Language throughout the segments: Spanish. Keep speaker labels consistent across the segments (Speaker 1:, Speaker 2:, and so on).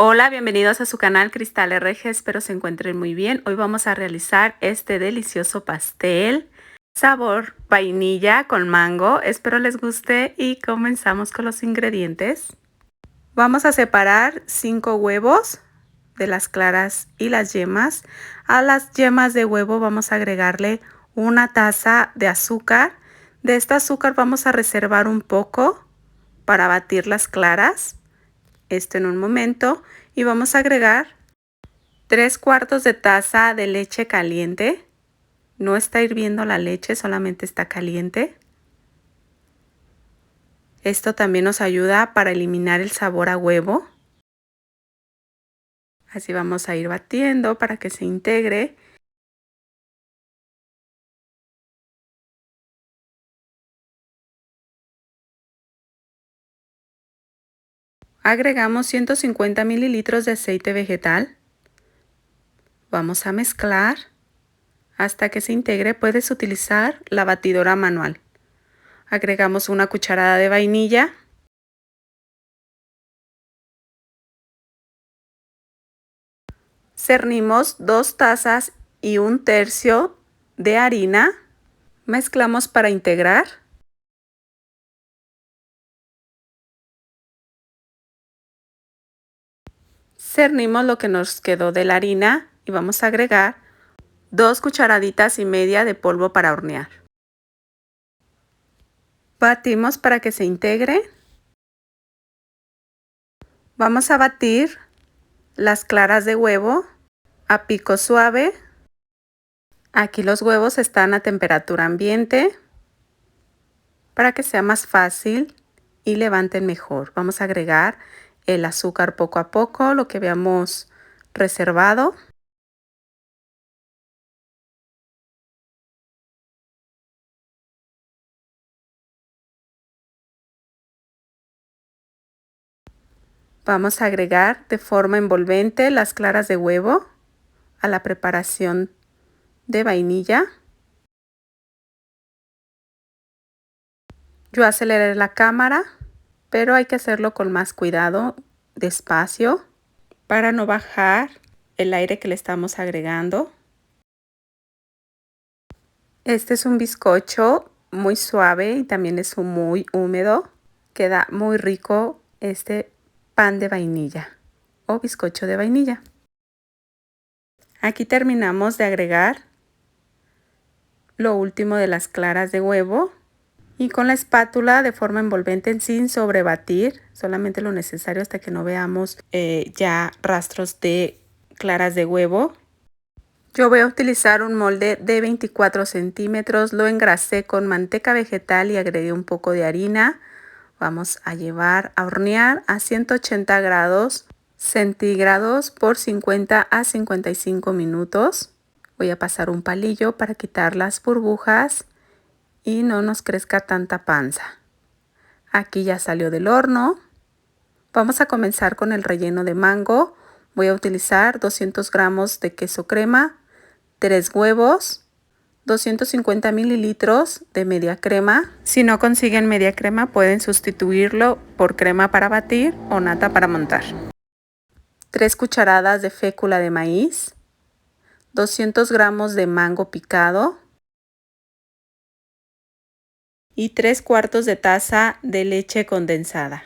Speaker 1: Hola, bienvenidos a su canal Cristal RG, espero se encuentren muy bien. Hoy vamos a realizar este delicioso pastel, sabor vainilla con mango. Espero les guste y comenzamos con los ingredientes. Vamos a separar 5 huevos de las claras y las yemas. A las yemas de huevo vamos a agregarle una taza de azúcar. De este azúcar vamos a reservar un poco para batir las claras. Esto en un momento, y vamos a agregar 3/4 de taza de leche caliente. No está hirviendo la leche, solamente está caliente. Esto también nos ayuda para eliminar el sabor a huevo. Así vamos a ir batiendo para que se integre. Agregamos 150 mililitros de aceite vegetal. Vamos a mezclar hasta que se integre. Puedes utilizar la batidora manual. Agregamos una cucharada de vainilla. Cernimos 2 tazas y 1/3 de harina. Mezclamos para integrar. Cernimos lo que nos quedó de la harina y vamos a agregar 2 cucharaditas y media de polvo para hornear. Batimos para que se integre. Vamos a batir las claras de huevo a pico suave. Aquí los huevos están a temperatura ambiente para que sea más fácil y levanten mejor. Vamos a agregar el azúcar poco a poco, lo que habíamos reservado. Vamos a agregar de forma envolvente las claras de huevo a la preparación de vainilla. Yo aceleré la cámara, pero hay que hacerlo con más cuidado, despacio, para no bajar el aire que le estamos agregando. Este es un bizcocho muy suave y también es muy húmedo. Queda muy rico este pan de vainilla o bizcocho de vainilla. Aquí terminamos de agregar lo último de las claras de huevo y con la espátula de forma envolvente sin sobrebatir, solamente lo necesario hasta que no veamos ya rastros de claras de huevo. Yo voy a utilizar un molde de 24 centímetros, lo engrasé con manteca vegetal y agregué un poco de harina. Vamos a llevar a hornear a 180 grados centígrados por 50 a 55 minutos. Voy a pasar un palillo para quitar las burbujas y no nos crezca tanta panza. Aquí ya salió del horno. Vamos a comenzar con el relleno de mango. Voy a utilizar 200 gramos de queso crema, 3 huevos, 250 mililitros de media crema. Si no consiguen media crema, pueden sustituirlo por crema para batir o nata para montar. 3 cucharadas de fécula de maíz, 200 gramos de mango picado y 3/4 de taza de leche condensada.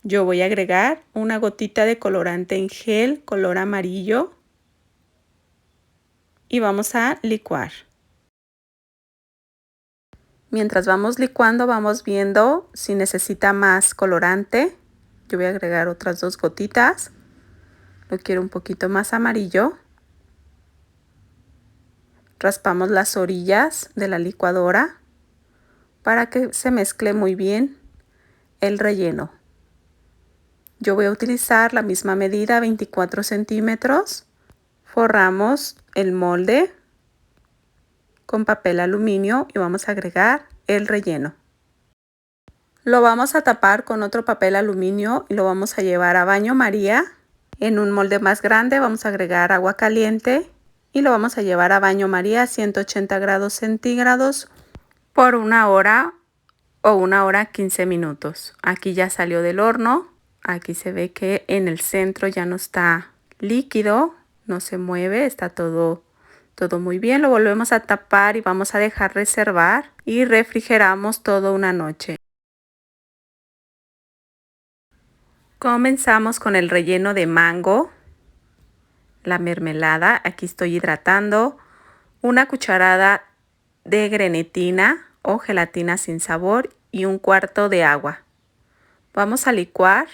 Speaker 1: Yo voy a agregar una gotita de colorante en gel, color amarillo, y vamos a licuar. Mientras vamos licuando, vamos viendo si necesita más colorante. Yo voy a agregar otras 2 gotitas. Lo quiero un poquito más amarillo. Raspamos las orillas de la licuadora para que se mezcle muy bien el relleno. Yo voy a utilizar la misma medida, 24 centímetros. Forramos el molde con papel aluminio y vamos a agregar el relleno. Lo vamos a tapar con otro papel aluminio y lo vamos a llevar a baño María. En un molde más grande vamos a agregar agua caliente y lo vamos a llevar a baño María a 180 grados centígrados por 1 hora o 1 hora 15 minutos. Aquí ya salió del horno. Aquí se ve que en el centro ya no está líquido, no se mueve, está todo muy bien. Lo volvemos a tapar y vamos a dejar reservar y refrigeramos toda una noche. Comenzamos con el relleno de mango, la mermelada. Aquí estoy hidratando 1 cucharada de grenetina o gelatina sin sabor y 1/4 de agua. Vamos a licuar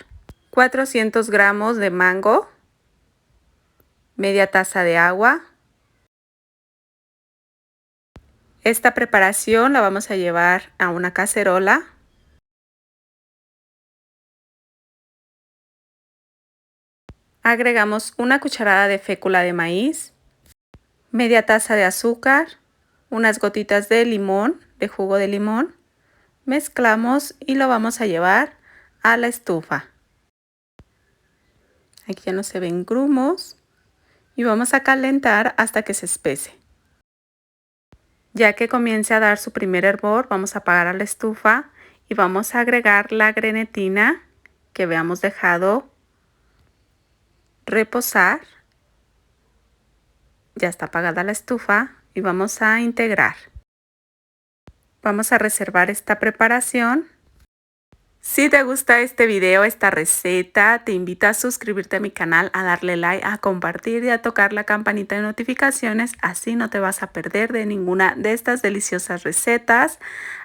Speaker 1: 400 gramos de mango, media taza de agua. Esta preparación la vamos a llevar a una cacerola. Agregamos 1 cucharada de fécula de maíz, media taza de azúcar, unas gotitas de limón, de jugo de limón. Mezclamos y lo vamos a llevar a la estufa. Aquí ya no se ven grumos y vamos a calentar hasta que se espese. Ya que comience a dar su primer hervor, vamos a apagar a la estufa y vamos a agregar la grenetina que habíamos dejado reposar. Ya está apagada la estufa y vamos a integrar. Vamos a reservar esta preparación. Si te gusta este video, esta receta, te invito a suscribirte a mi canal, a darle like, a compartir y a tocar la campanita de notificaciones. Así no te vas a perder de ninguna de estas deliciosas recetas.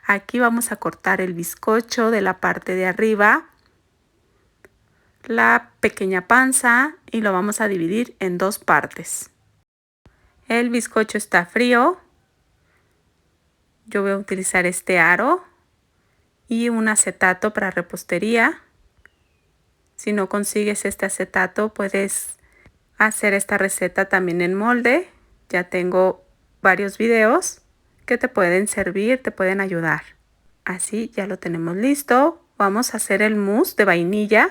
Speaker 1: Aquí vamos a cortar el bizcocho de la parte de arriba, la pequeña panza, y lo vamos a dividir en 2 partes. El bizcocho está frío. Yo voy a utilizar este aro y un acetato para repostería. Si no consigues este acetato, puedes hacer esta receta también en molde. Ya tengo varios videos que te pueden servir, te pueden ayudar. Así ya lo tenemos listo. Vamos a hacer el mousse de vainilla.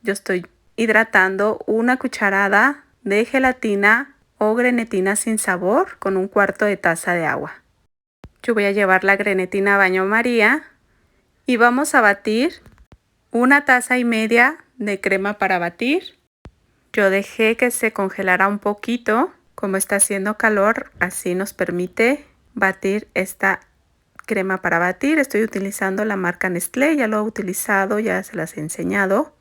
Speaker 1: Yo estoy hidratando 1 cucharada de gelatina o grenetina sin sabor con 1/4 de taza de agua. Yo voy a llevar la grenetina a baño María y vamos a batir 1,5 tazas de crema para batir. Yo dejé que se congelara un poquito. Como está haciendo calor, así nos permite batir esta crema para batir. Estoy utilizando la marca Nestlé, ya lo he utilizado, ya se las he enseñado.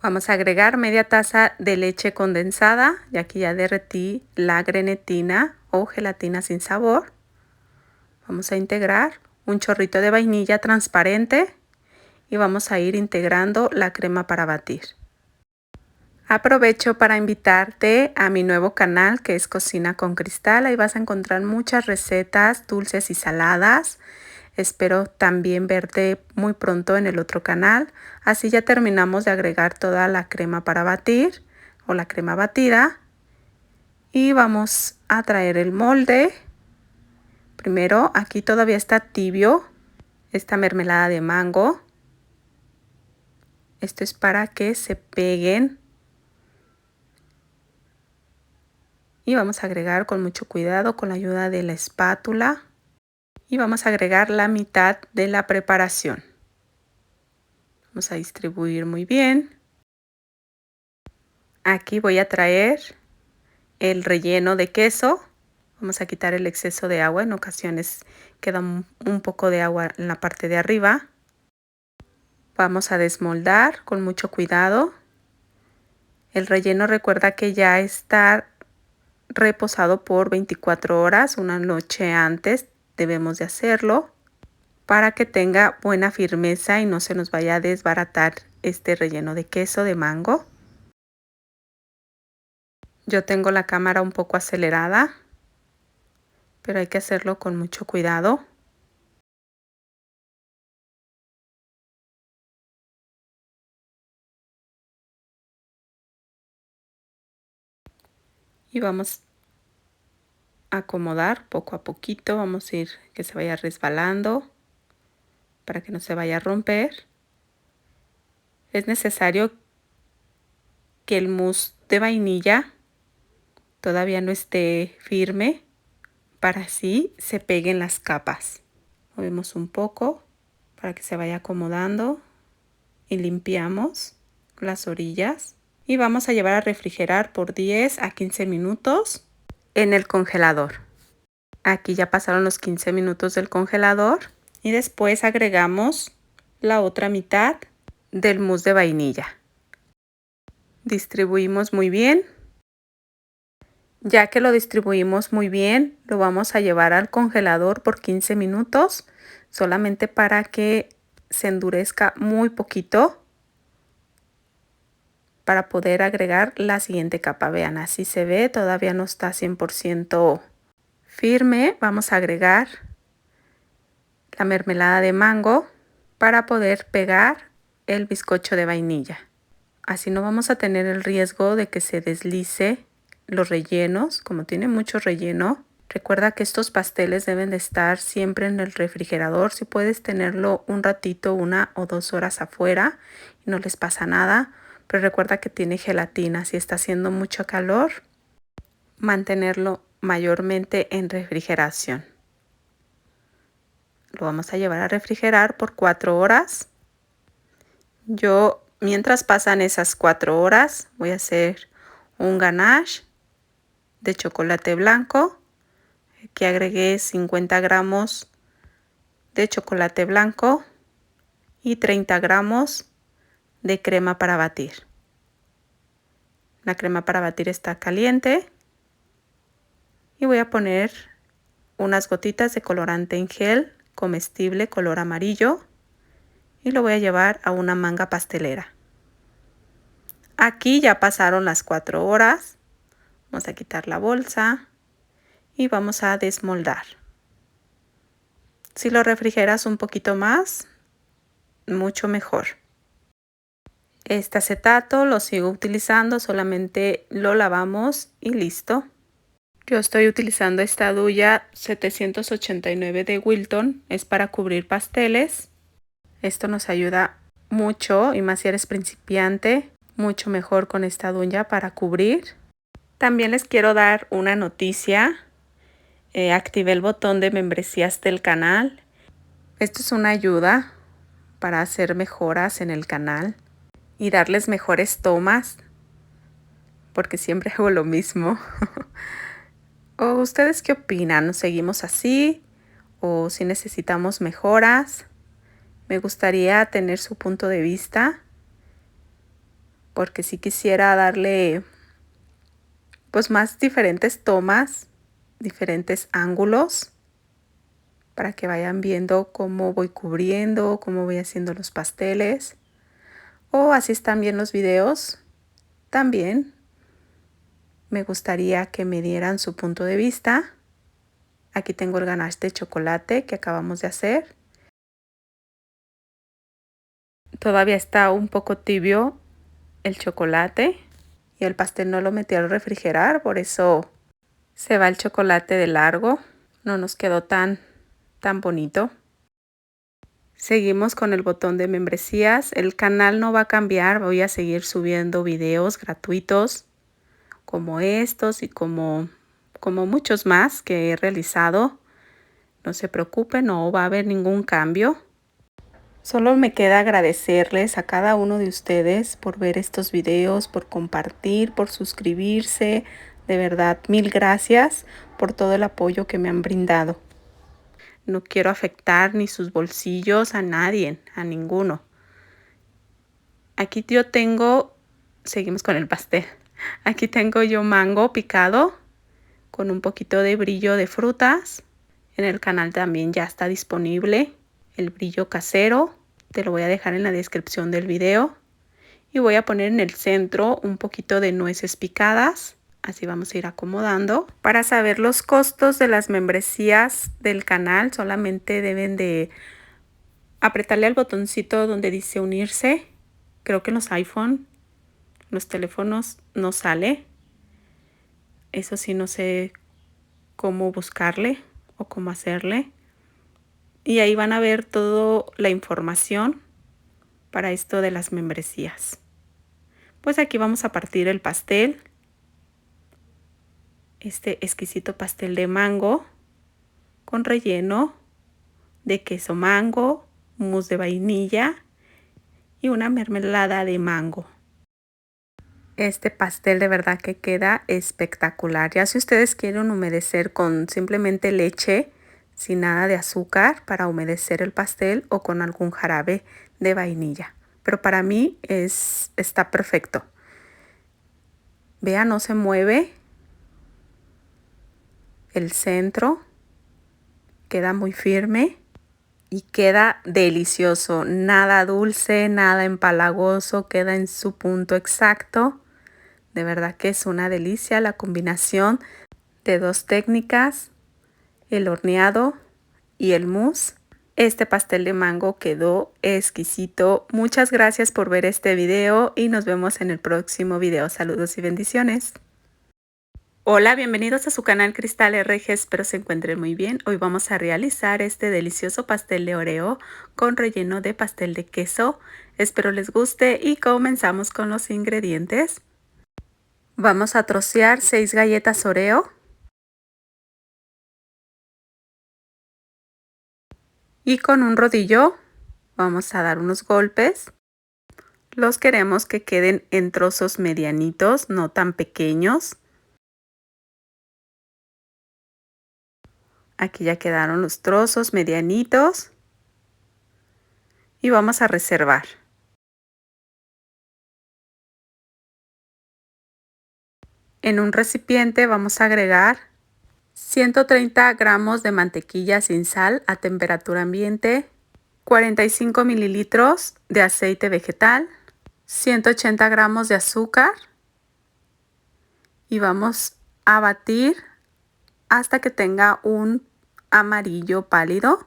Speaker 1: Vamos a agregar media taza de leche condensada y aquí ya derretí la grenetina o gelatina sin sabor. Vamos a integrar un chorrito de vainilla transparente y vamos a ir integrando la crema para batir. Aprovecho para invitarte a mi nuevo canal que es Cocina con Cristal. Ahí vas a encontrar muchas recetas dulces y saladas. Espero también verte muy pronto en el otro canal. Así ya terminamos de agregar toda la crema para batir o la crema batida. Y vamos a traer el molde. Primero, aquí todavía está tibio esta mermelada de mango. Esto es para que se peguen. Y vamos a agregar con mucho cuidado con la ayuda de la espátula. Y vamos a agregar la mitad de la preparación. Vamos a distribuir muy bien. Aquí voy a traer el relleno de queso. Vamos a quitar el exceso de agua. En ocasiones queda un poco de agua en la parte de arriba. Vamos a desmoldar con mucho cuidado. El relleno, recuerda que ya está reposado por 24 horas, una noche antes debemos de hacerlo para que tenga buena firmeza y no se nos vaya a desbaratar este relleno de queso de mango. Yo tengo la cámara un poco acelerada, pero hay que hacerlo con mucho cuidado. Y vamos a acomodar poco a poquito, vamos a ir que se vaya resbalando para que no se vaya a romper. Es necesario que el mousse de vainilla todavía no esté firme para así se peguen las capas. Movemos un poco para que se vaya acomodando y limpiamos las orillas y vamos a llevar a refrigerar por 10 a 15 minutos en el congelador. Aquí ya pasaron los 15 minutos del congelador y después agregamos la otra mitad del mousse de vainilla. Distribuimos muy bien. Ya que lo distribuimos muy bien, lo vamos a llevar al congelador por 15 minutos, solamente para que se endurezca muy poquito para poder agregar la siguiente capa. Vean, así se ve, todavía no está 100% firme. Vamos a agregar la mermelada de mango para poder pegar el bizcocho de vainilla. Así no vamos a tener el riesgo de que se deslice los rellenos. Como tiene mucho relleno, recuerda que estos pasteles deben de estar siempre en el refrigerador. Si puedes tenerlo un ratito, 1 o 2 horas afuera y no les pasa nada, pero recuerda que tiene gelatina. Si está haciendo mucho calor, mantenerlo mayormente en refrigeración. Lo vamos a llevar a refrigerar por 4 horas. Mientras pasan esas 4 horas, voy a hacer un ganache de chocolate blanco. Aquí agregué 50 gramos de chocolate blanco y 30 gramos de crema para batir. La crema para batir está caliente y voy a poner unas gotitas de colorante en gel comestible color amarillo y lo voy a llevar a una manga pastelera. Aquí ya pasaron las 4 horas. Vamos a quitar la bolsa y vamos a desmoldar. Si lo refrigeras un poquito más, mucho mejor. Este acetato lo sigo utilizando, solamente lo lavamos y listo. Yo estoy utilizando esta duya 789 de Wilton, es para cubrir pasteles. Esto nos ayuda mucho y más si eres principiante, mucho mejor con esta duya para cubrir. También les quiero dar una noticia. Activé el botón de membresías del canal. Esto es una ayuda para hacer mejoras en el canal y darles mejores tomas, porque siempre hago lo mismo. ¿O ustedes qué opinan? ¿Nos seguimos así? ¿O si necesitamos mejoras? Me gustaría tener su punto de vista, porque si quisiera darle pues más diferentes tomas, diferentes ángulos, para que vayan viendo cómo voy cubriendo, cómo voy haciendo los pasteles. O así están bien los videos. También me gustaría que me dieran su punto de vista. Aquí tengo el ganache de chocolate que acabamos de hacer. Todavía está un poco tibio el chocolate y el pastel no lo metí al refrigerar, por eso se va el chocolate de largo. No nos quedó tan bonito. Seguimos con el botón de membresías. El canal no va a cambiar, voy a seguir subiendo videos gratuitos como estos y como muchos más que he realizado. No se preocupen, no va a haber ningún cambio. Solo me queda agradecerles a cada uno de ustedes por ver estos videos, por compartir, por suscribirse. De verdad, mil gracias por todo el apoyo que me han brindado. No quiero afectar ni sus bolsillos a nadie, a ninguno. Aquí yo tengo, seguimos con el pastel. Aquí tengo yo mango picado con un poquito de brillo de frutas. En el canal también ya está disponible el brillo casero. Te lo voy a dejar en la descripción del video. Y voy a poner en el centro un poquito de nueces picadas. Así vamos a ir acomodando. Para saber los costos de las membresías del canal, solamente deben de apretarle al botoncito donde dice unirse. Creo que en los iPhone, los teléfonos no sale. Eso sí, no sé cómo buscarle o cómo hacerle. Y ahí van a ver toda la información para esto de las membresías. Pues aquí vamos a partir el pastel. Este exquisito pastel de mango con relleno de queso mango, mousse de vainilla y una mermelada de mango. Este pastel de verdad que queda espectacular. Ya si ustedes quieren humedecer con simplemente leche, sin nada de azúcar para humedecer el pastel o con algún jarabe de vainilla. Pero para mí está perfecto. Vean, no se mueve. El centro queda muy firme y queda delicioso. Nada dulce, nada empalagoso, queda en su punto exacto. De verdad que es una delicia la combinación de dos técnicas, el horneado y el mousse. Este pastel de mango quedó exquisito. Muchas gracias por ver este video y nos vemos en el próximo video. Saludos y bendiciones. Hola, bienvenidos a su canal Cristal RG, espero se encuentren muy bien. Hoy vamos a realizar este delicioso pastel de Oreo con relleno de pastel de queso. Espero les guste y comenzamos con los ingredientes. Vamos a trocear 6 galletas Oreo. Y con un rodillo vamos a dar unos golpes. Los queremos que queden en trozos medianitos, no tan pequeños. Aquí ya quedaron los trozos medianitos. Y vamos a reservar. En un recipiente vamos a agregar 130 gramos de mantequilla sin sal a temperatura ambiente, 45 mililitros de aceite vegetal, 180 gramos de azúcar y vamos a batir hasta que tenga un amarillo pálido.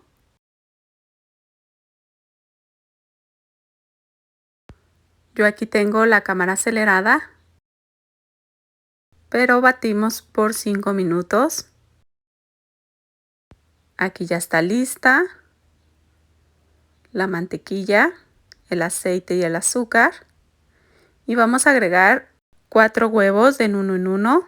Speaker 1: Yo aquí tengo la cámara acelerada, pero batimos por 5 minutos. Aquí ya está lista la mantequilla, el aceite y el azúcar. Y vamos a agregar 4 huevos de en uno.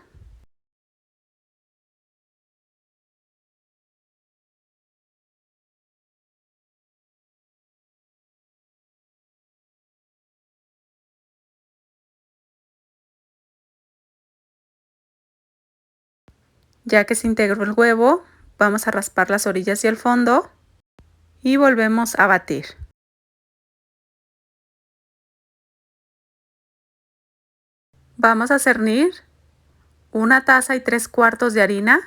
Speaker 1: Ya que se integró el huevo, vamos a raspar las orillas y el fondo y volvemos a batir. Vamos a cernir 1 taza y 3/4 de harina.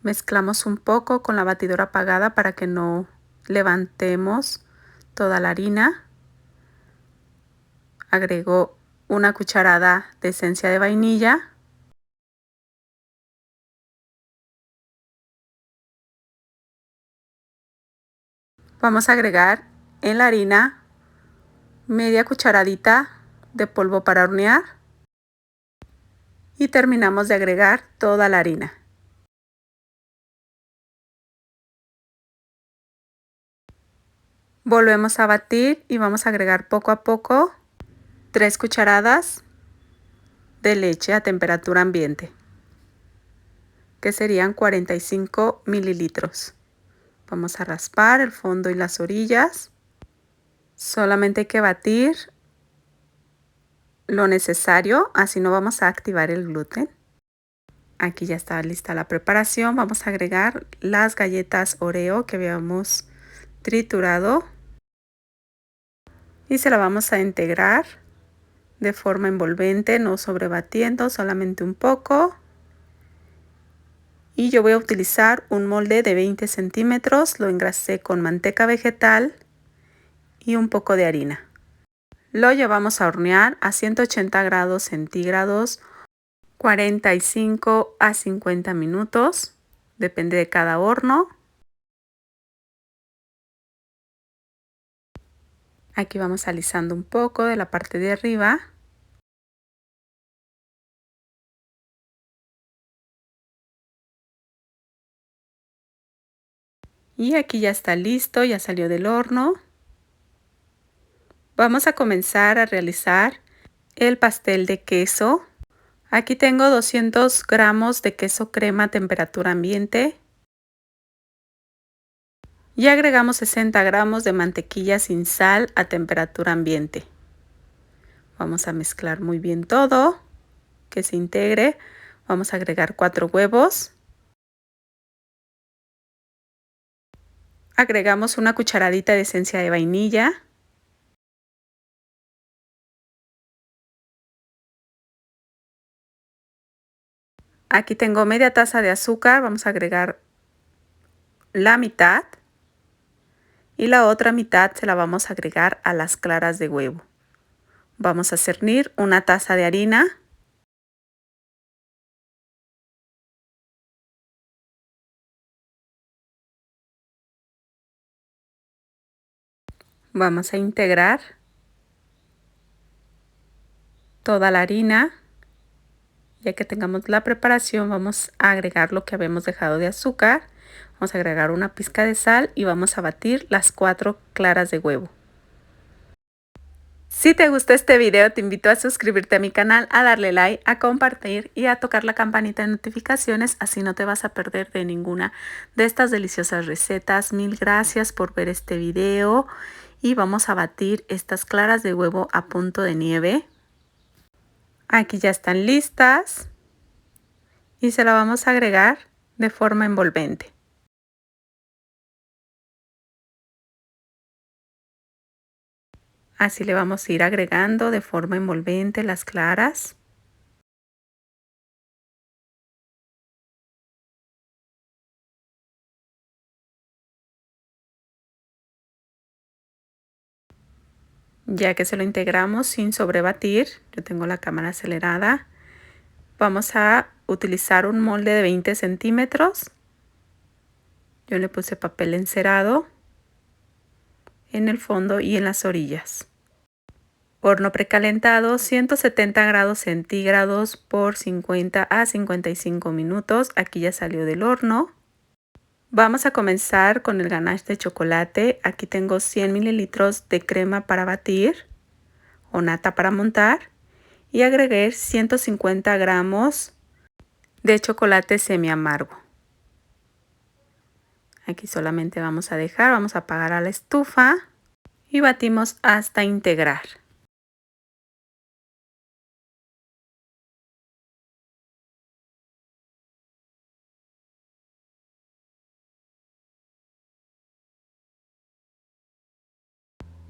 Speaker 1: Mezclamos un poco con la batidora apagada para que no levantemos toda la harina. Agrego 1 cucharada de esencia de vainilla. Vamos a agregar en la harina media cucharadita de polvo para hornear y terminamos de agregar toda la harina. Volvemos a batir y vamos a agregar poco a poco 3 cucharadas de leche a temperatura ambiente, que serían 45 mililitros. Vamos a raspar el fondo y las orillas. Solamente hay que batir lo necesario, así no vamos a activar el gluten. Aquí ya está lista la preparación. Vamos a agregar las galletas Oreo que habíamos triturado y se la vamos a integrar de forma envolvente, no sobrebatiendo, solamente un poco. Y yo voy a utilizar un molde de 20 centímetros, lo engrasé con manteca vegetal y un poco de harina. Lo llevamos a hornear a 180 grados centígrados, 45 a 50 minutos, depende de cada horno. Aquí vamos alisando un poco de la parte de arriba. Y aquí ya está listo, ya salió del horno. Vamos a comenzar a realizar el pastel de queso. Aquí tengo 200 gramos de queso crema a temperatura ambiente. Y agregamos 60 gramos de mantequilla sin sal a temperatura ambiente. Vamos a mezclar muy bien todo, que se integre. Vamos a agregar 4 huevos. Agregamos una cucharadita de esencia de vainilla. Aquí tengo media taza de azúcar, vamos a agregar la mitad y la otra mitad se la vamos a agregar a las claras de huevo. Vamos a cernir una taza de harina. Vamos a integrar toda la harina. Ya que tengamos la preparación, vamos a agregar lo que habíamos dejado de azúcar. Vamos a agregar una pizca de sal y vamos a batir las 4 claras de huevo. Si te gustó este video, te invito a suscribirte a mi canal, a darle like, a compartir y a tocar la campanita de notificaciones, así no te vas a perder de ninguna de estas deliciosas recetas. Mil gracias por ver este video y vamos a batir estas claras de huevo a punto de nieve. Aquí ya están listas y se la vamos a agregar de forma envolvente. Así le vamos a ir agregando de forma envolvente las claras. Ya que se lo integramos sin sobrebatir, yo tengo la cámara acelerada, vamos a utilizar un molde de 20 centímetros. Yo le puse papel encerado en el fondo y en las orillas. Horno precalentado, 170 grados centígrados por 50 a 55 minutos. Aquí ya salió del horno. Vamos a comenzar con el ganache de chocolate. Aquí tengo 100 mililitros de crema para batir o nata para montar y agregué 150 gramos de chocolate semi amargo. Aquí solamente vamos a dejar, vamos a apagar a la estufa y batimos hasta integrar.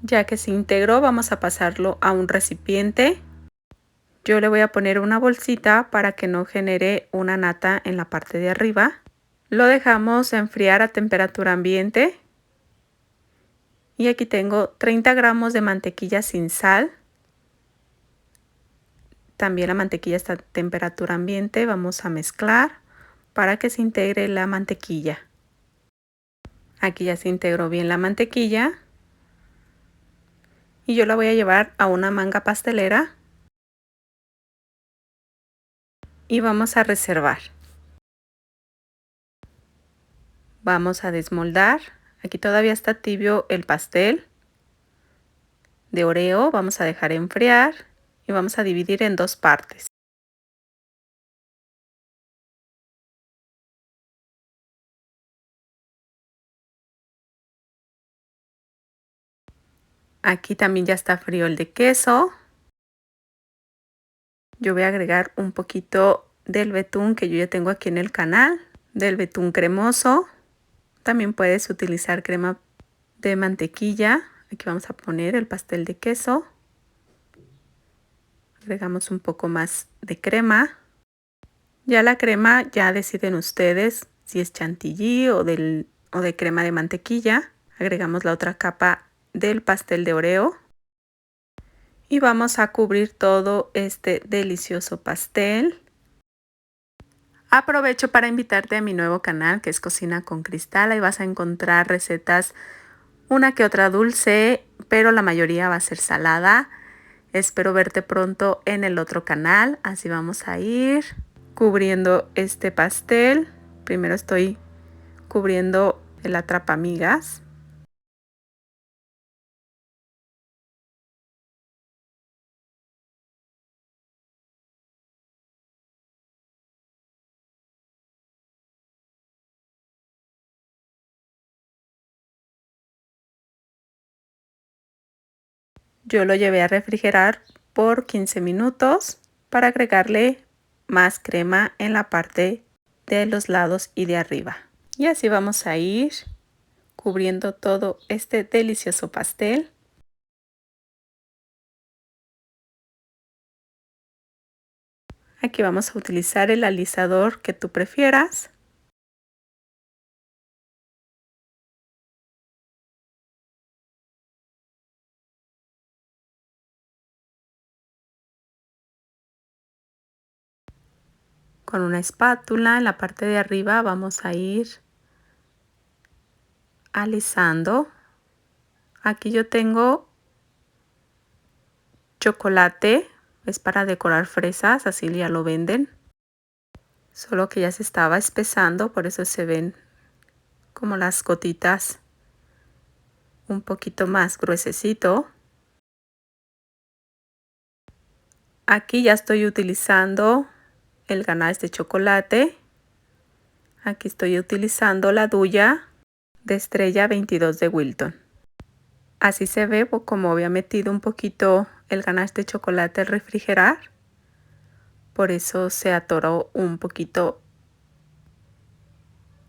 Speaker 1: Ya que se integró, vamos a pasarlo a un recipiente. Yo le voy a poner una bolsita para que no genere una nata en la parte de arriba. Lo dejamos enfriar a temperatura ambiente. Y aquí tengo 30 gramos de mantequilla sin sal. También la mantequilla está a temperatura ambiente. Vamos a mezclar para que se integre la mantequilla. Aquí ya se integró bien la mantequilla. Y yo la voy a llevar a una manga pastelera. Y vamos a reservar. Vamos a desmoldar. Aquí todavía está tibio el pastel de Oreo. Vamos a dejar enfriar y vamos a dividir en 2 partes. Aquí también ya está frío el de queso. Yo voy a agregar un poquito del betún que yo ya tengo aquí en el canal, del betún cremoso. También puedes utilizar crema de mantequilla. Aquí vamos a poner el pastel de queso. Agregamos un poco más de crema. Ya la crema ya deciden ustedes si es chantilly o de crema de mantequilla. Agregamos la otra capa del pastel de Oreo. Y vamos a cubrir todo este delicioso pastel. Aprovecho para invitarte a mi nuevo canal que es Cocina con Cristal. Ahí vas a encontrar recetas, una que otra dulce, pero la mayoría va a ser salada. Espero verte pronto en el otro canal. Así vamos a ir cubriendo este pastel. Primero estoy cubriendo el atrapamigas. Yo lo llevé a refrigerar por 15 minutos para agregarle más crema en la parte de los lados y de arriba. Y así vamos a ir cubriendo todo este delicioso pastel. Aquí vamos a utilizar el alisador que tú prefieras. Con una espátula en la parte de arriba vamos a ir alisando. Aquí yo tengo chocolate, es para decorar fresas, así ya lo venden. Solo que ya se estaba espesando, por eso se ven como las gotitas un poquito más gruesecito. Aquí ya estoy utilizando el ganache de chocolate. Aquí estoy utilizando la duya de Estrella 22 de Wilton. Así se ve como había metido un poquito el ganache de chocolate al refrigerar. Por eso se atoró un poquito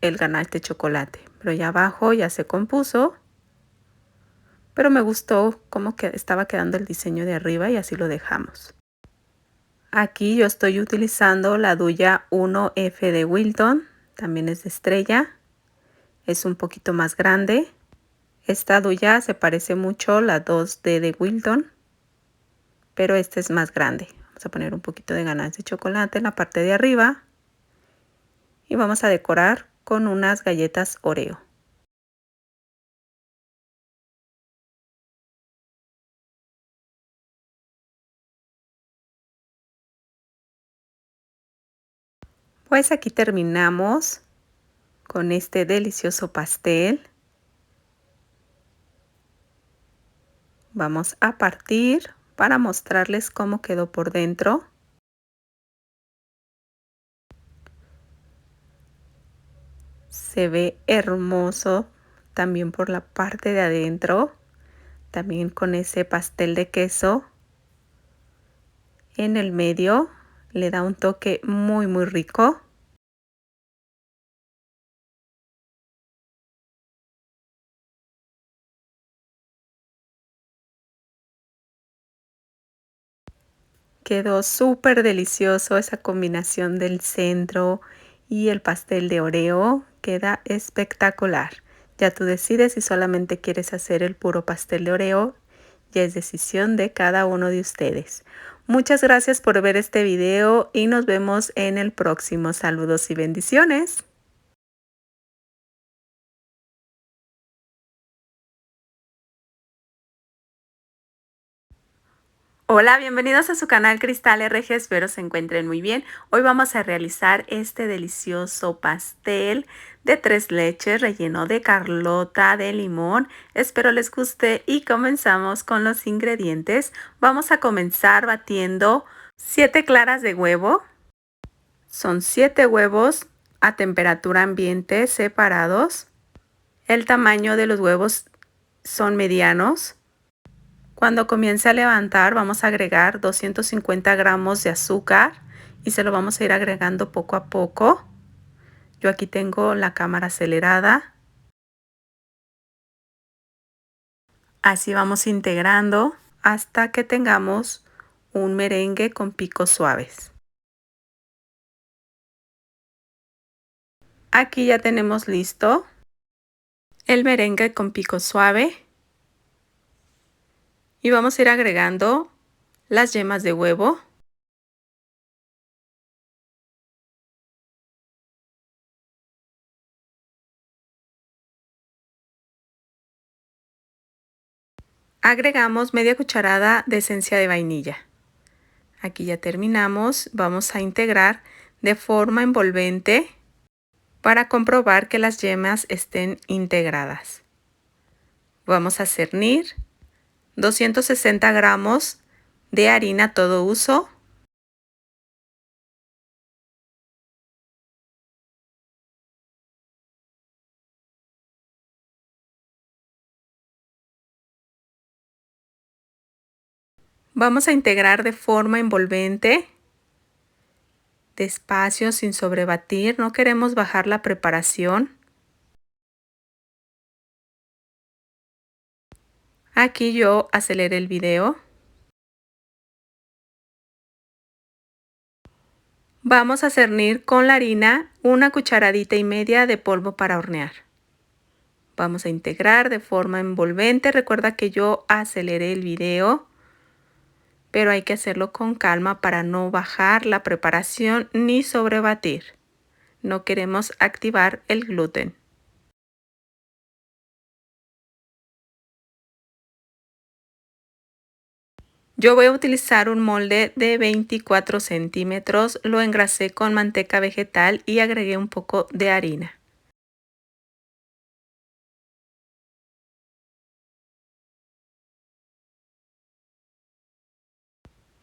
Speaker 1: el ganache de chocolate. Pero ya abajo ya se compuso. Pero me gustó cómo estaba quedando el diseño de arriba y así lo dejamos. Aquí yo estoy utilizando la duya 1F de Wilton. También es de Estrella. Es un poquito más grande. Esta duya se parece mucho a la 2D de Wilton, pero esta es más grande. Vamos a poner un poquito de ganache de chocolate en la parte de arriba y vamos a decorar con unas galletas Oreo. Pues aquí terminamos con este delicioso pastel. Vamos a partir para mostrarles cómo quedó por dentro. Se ve hermoso también por la parte de adentro, también con ese pastel de queso en el medio, le da un toque muy rico. Quedó súper delicioso esa combinación del centro y el pastel de Oreo. Queda espectacular. Ya tú decides si solamente quieres hacer el puro pastel de Oreo. Ya es decisión de cada uno de ustedes. Muchas gracias por ver este video y nos vemos en el próximo. Saludos y bendiciones. Hola, bienvenidos a su canal Cristal RG, espero se encuentren muy bien. Hoy vamos a realizar este delicioso pastel de 3 leches relleno de carlota de limón. Espero les guste y comenzamos con los ingredientes. Vamos a comenzar batiendo 7 claras de huevo. Son 7 huevos a temperatura ambiente separados. El tamaño de los huevos son medianos. Cuando comience a levantar vamos a agregar 250 gramos de azúcar y se lo vamos a ir agregando poco a poco. Yo aquí tengo la cámara acelerada. Así vamos integrando hasta que tengamos un merengue con picos suaves. Aquí ya tenemos listo el merengue con pico suave y vamos a ir agregando las yemas de huevo. Agregamos media cucharada de esencia de vainilla. Aquí ya terminamos. Vamos a integrar de forma envolvente para comprobar que las yemas estén integradas. Vamos a cernir 260 gramos de harina todo uso. Vamos a integrar de forma envolvente, despacio, sin sobrebatir. No queremos bajar la preparación. Aquí yo aceleré el video. Vamos a cernir con la harina 1,5 cucharadas de polvo para hornear. Vamos a integrar de forma envolvente. Recuerda que yo aceleré el video, pero hay que hacerlo con calma para no bajar la preparación ni sobrebatir. No queremos activar el gluten. Yo voy a utilizar un molde de 24 centímetros, lo engrasé con manteca vegetal y agregué un poco de harina.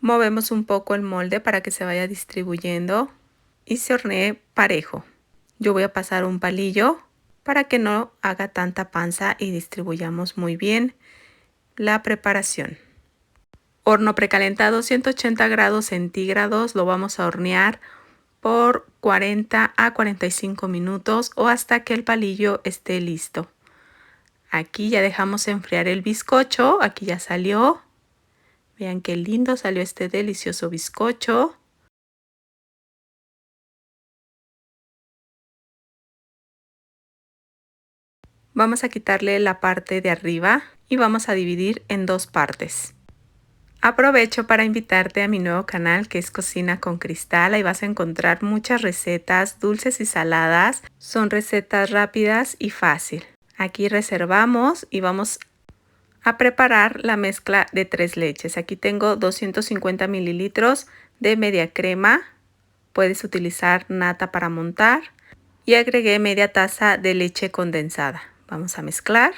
Speaker 1: Movemos un poco el molde para que se vaya distribuyendo y se hornee parejo. Yo voy a pasar un palillo para que no haga tanta panza y distribuyamos muy bien la preparación. Horno precalentado 180 grados centígrados, lo vamos a hornear por 40 a 45 minutos o hasta que el palillo esté listo. Aquí ya dejamos enfriar el bizcocho, aquí ya salió. Vean qué lindo salió este delicioso bizcocho. Vamos a quitarle la parte de arriba y vamos a dividir en dos partes. Aprovecho para invitarte a mi nuevo canal que es Cocina con Cristal. Ahí vas a encontrar muchas recetas dulces y saladas. Son recetas rápidas y fácil. Aquí reservamos y vamos a preparar la mezcla de 3 leches. Aquí tengo 250 mililitros de media crema. Puedes utilizar nata para montar. Y agregué media taza de leche condensada. Vamos a mezclar.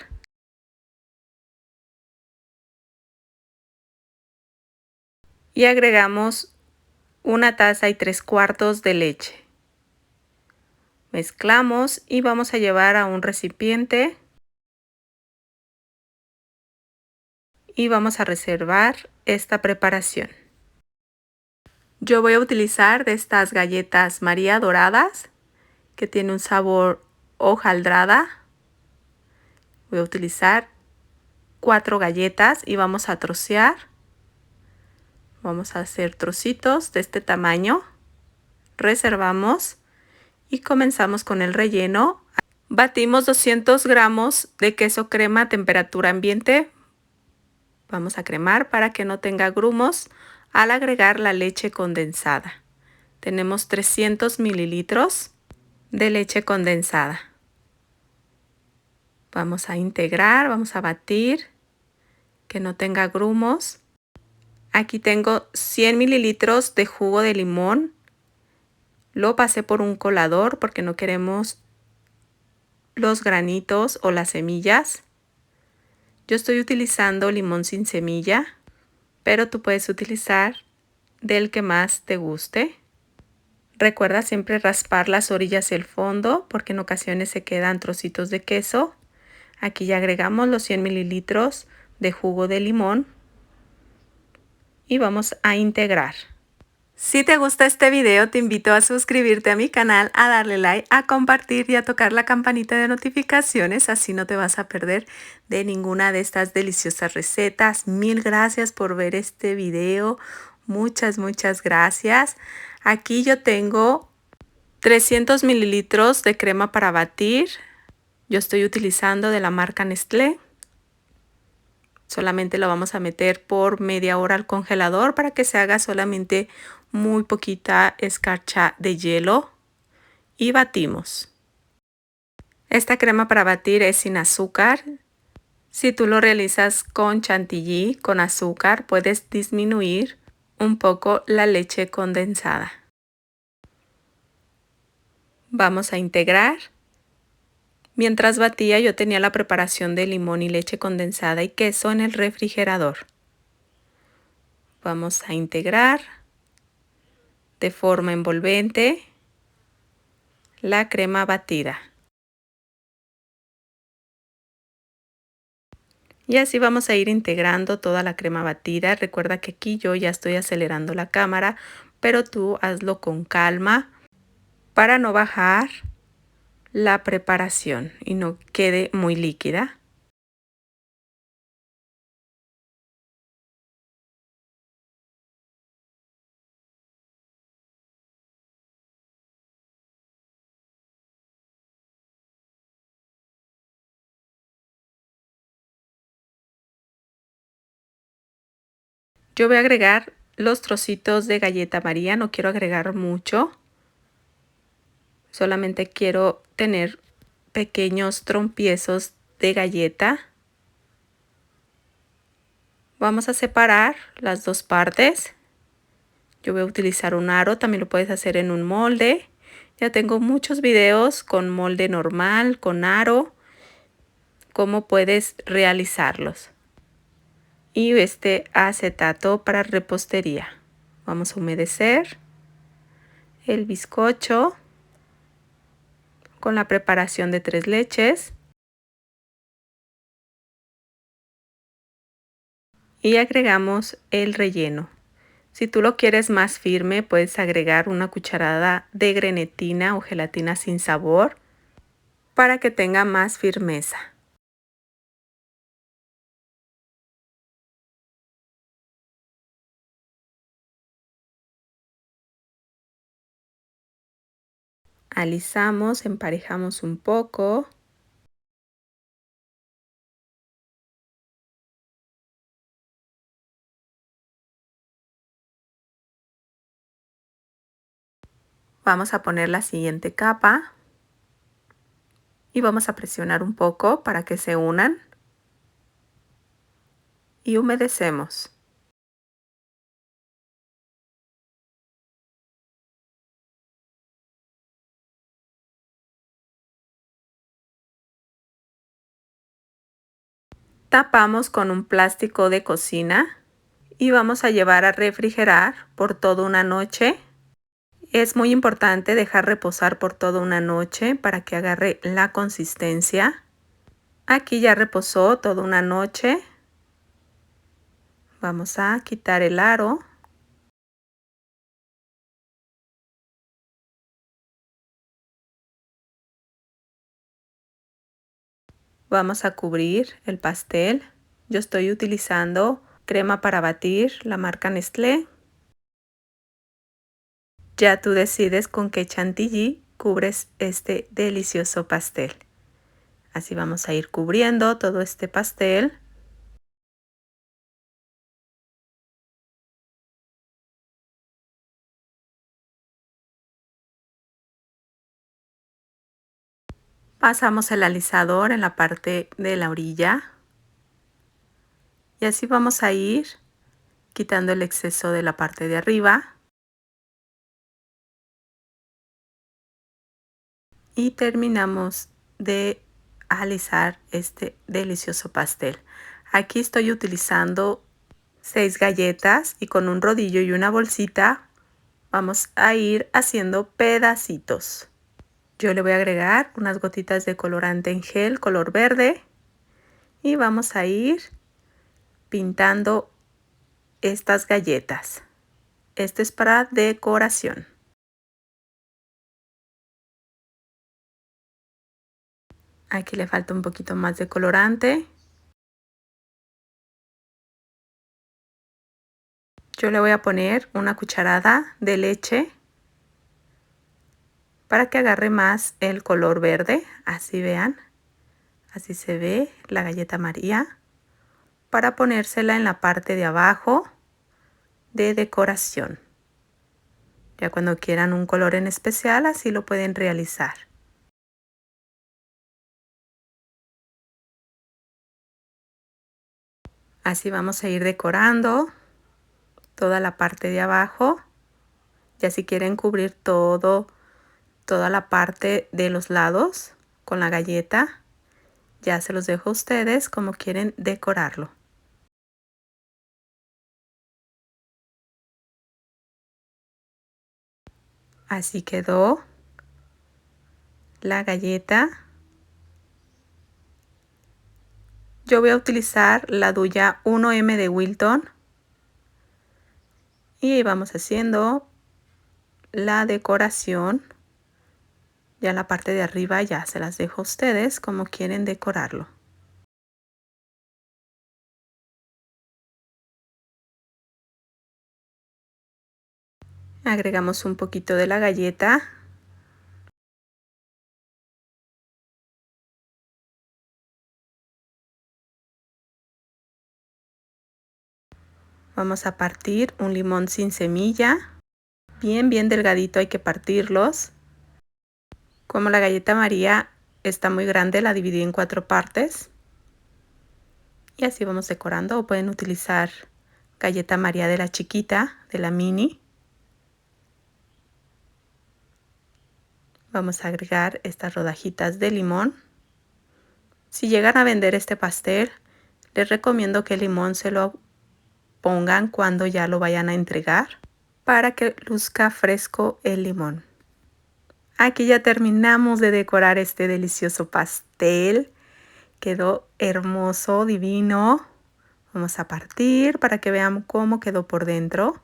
Speaker 1: Y agregamos 1 taza y 3/4 de leche. Mezclamos y vamos a llevar a un recipiente. Y vamos a reservar esta preparación. Yo voy a utilizar de estas galletas María doradas, que tiene un sabor hojaldrada. Voy a utilizar 4 galletas y vamos a trocear. Vamos a hacer trocitos de este tamaño. Reservamos y comenzamos con el relleno. Batimos 200 gramos de queso crema a temperatura ambiente. Vamos a cremar para que no tenga grumos al agregar la leche condensada. Tenemos 300 mililitros de leche condensada. Vamos a integrar, vamos a batir, que no tenga grumos. Aquí tengo 100 mililitros de jugo de limón. Lo pasé por un colador porque no queremos los granitos o las semillas. Yo estoy utilizando limón sin semilla, pero tú puedes utilizar del que más te guste. Recuerda siempre raspar las orillas y el fondo porque en ocasiones se quedan trocitos de queso. Aquí ya agregamos los 100 mililitros de jugo de limón y vamos a integrar. Si te gusta este video, te invito a suscribirte a mi canal, a darle like, a compartir y a tocar la campanita de notificaciones, así no te vas a perder de ninguna de estas deliciosas recetas. Mil gracias por ver este video, muchas gracias. Aquí yo tengo 300 mililitros de crema para batir. Yo estoy utilizando de la marca Nestlé. Solamente lo vamos a meter por media hora al congelador para que se haga solamente muy poquita escarcha de hielo y batimos. Esta crema para batir es sin azúcar. Si tú lo realizas con chantilly, con azúcar, puedes disminuir un poco la leche condensada. Vamos a integrar. Mientras batía, yo tenía la preparación de limón y leche condensada y queso en el refrigerador. Vamos a integrar de forma envolvente la crema batida. Y así vamos a ir integrando toda la crema batida. Recuerda que aquí yo ya estoy acelerando la cámara, pero tú hazlo con calma para no bajar la preparación y no quede muy líquida. Yo voy a agregar los trocitos de galleta María, no quiero agregar mucho. Solamente quiero tener pequeños trompiezos de galleta. Vamos a separar las dos partes. Yo voy a utilizar un aro, también lo puedes hacer en un molde. Ya tengo muchos videos con molde normal, con aro, cómo puedes realizarlos. Y este acetato para repostería. Vamos a humedecer el bizcocho con la preparación de 3 leches. Y agregamos el relleno. Si tú lo quieres más firme, puedes agregar una cucharada de grenetina o gelatina sin sabor para que tenga más firmeza. Alisamos, emparejamos un poco. Vamos a poner la siguiente capa y vamos a presionar un poco para que se unan y humedecemos. Tapamos con un plástico de cocina y vamos a llevar a refrigerar por toda una noche. Es muy importante dejar reposar por toda una noche para que agarre la consistencia. Aquí ya reposó toda una noche. Vamos a quitar el aro. Vamos a cubrir el pastel. Yo estoy utilizando crema para batir, la marca Nestlé. Ya tú decides con qué chantilly cubres este delicioso pastel. Así vamos a ir cubriendo todo este pastel. Pasamos el alisador en la parte de la orilla. Y así vamos a ir quitando el exceso de la parte de arriba. Y terminamos de alisar este delicioso pastel. Aquí estoy utilizando 6 galletas y con un rodillo y una bolsita vamos a ir haciendo pedacitos. Yo le voy a agregar unas gotitas de colorante en gel color verde y vamos a ir pintando estas galletas. Este es para decoración. Aquí le falta un poquito más de colorante. Yo le voy a poner una cucharada de leche para que agarre más el color verde. Así vean, así se ve la galleta María. Para ponérsela en la parte de abajo de decoración. Ya cuando quieran un color en especial, así lo pueden realizar. Así vamos a ir decorando toda la parte de abajo. Ya si quieren cubrir toda la parte de los lados con la galleta, ya se los dejo a ustedes como quieren decorarlo. Así quedó la galleta. Yo voy a utilizar la duya 1M de Wilton. Y vamos haciendo la decoración. Ya la parte de arriba ya se las dejo a ustedes como quieren decorarlo. Agregamos un poquito de la galleta. Vamos a partir un limón sin semilla. Bien delgadito hay que partirlos. Como la galleta María está muy grande, la dividí en 4 partes. Y así vamos decorando, o pueden utilizar galleta María de la chiquita, de la mini. Vamos a agregar estas rodajitas de limón. Si llegan a vender este pastel, les recomiendo que el limón se lo pongan cuando ya lo vayan a entregar para que luzca fresco el limón. Aquí ya terminamos de decorar este delicioso pastel. Quedó hermoso, divino. Vamos a partir para que vean cómo quedó por dentro.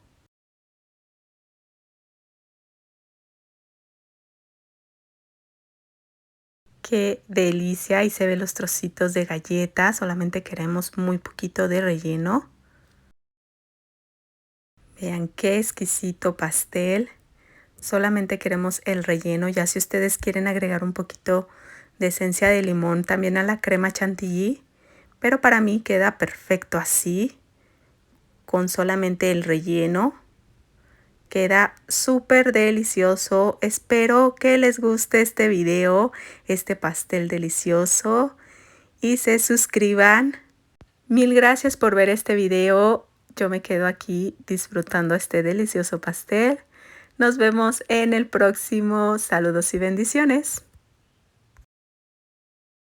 Speaker 1: Qué delicia, y se ven los trocitos de galleta. Solamente queremos muy poquito de relleno. Vean qué exquisito pastel. Solamente queremos el relleno. Ya si ustedes quieren agregar un poquito de esencia de limón también a la crema chantilly, pero para mí queda perfecto así, con solamente el relleno. Queda súper delicioso. Espero que les guste este video, este pastel delicioso, y se suscriban. Mil gracias por ver este video. Yo me quedo aquí disfrutando este delicioso pastel. Nos vemos en el próximo. Saludos y bendiciones.